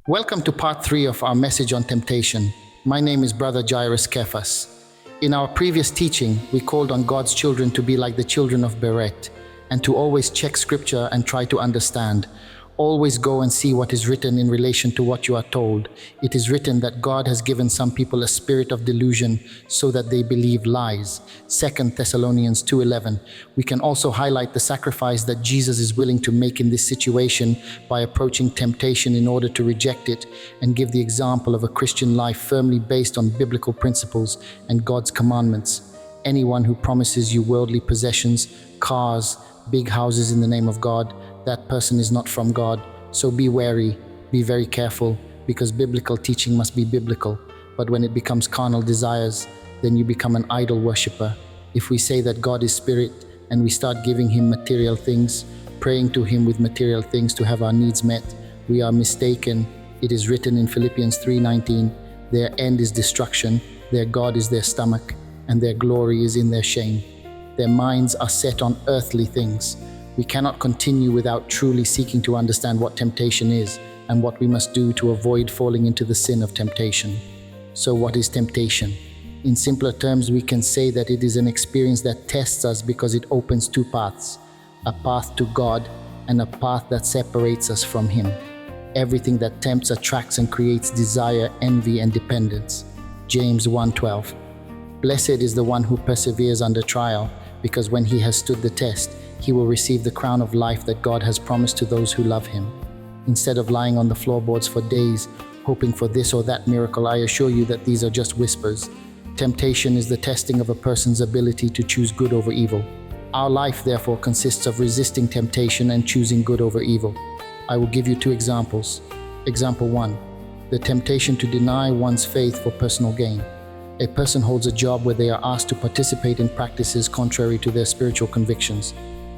Welcome to part 3 of our message on temptation. My name is Brother Jairus Kephas. In our previous teaching, we called on God's children to be like the children of Beret and to always check scripture and try to understand. Always go and see what is written in relation to what you are told. It is written that God has given some people a spirit of delusion so that they believe lies. 2 Thessalonians 2:11. We can also highlight the sacrifice that Jesus is willing to make in this situation by approaching temptation in order to reject it and give the example of a Christian life firmly based on biblical principles and God's commandments. Anyone who promises you worldly possessions, cars, big houses in the name of God, that person is not from God. So be wary, be very careful, because biblical teaching must be biblical. But when it becomes carnal desires, then you become an idol worshiper. If we say that God is spirit and we start giving him material things, praying to him with material things to have our needs met, we are mistaken. It is written in Philippians 3:19, their end is destruction, their God is their stomach, and their glory is in their shame. Their minds are set on earthly things. We cannot continue without truly seeking to understand what temptation is and what we must do to avoid falling into the sin of temptation. So what is temptation? In simpler terms, we can say that it is an experience that tests us because it opens two paths, a path to God and a path that separates us from Him. Everything that tempts attracts and creates desire, envy, and dependence. James 1:12. Blessed is the one who perseveres under trial, because when he has stood the test, he will receive the crown of life that God has promised to those who love him. Instead of lying on the floorboards for days, hoping for this or that miracle, I assure you that these are just whispers. Temptation is the testing of a person's ability to choose good over evil. Our life, therefore, consists of resisting temptation and choosing good over evil. I will give you two examples. Example 1, the temptation to deny one's faith for personal gain. A person holds a job where they are asked to participate in practices contrary to their spiritual convictions.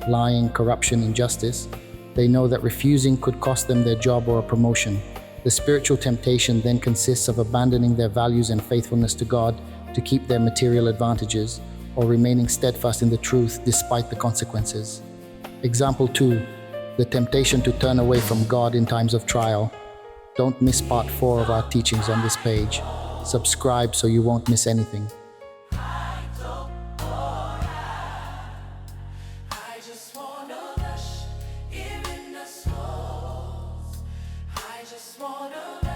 Lying, corruption, injustice. They know that refusing could cost them their job or a promotion. The spiritual temptation then consists of abandoning their values and faithfulness to God to keep their material advantages, or remaining steadfast in the truth despite the consequences. Example 2, the temptation to turn away from God in times of trial. Don't miss part 4 of our teachings on this page. Subscribe so you won't miss anything. I just wanna rush in the souls. I just wanna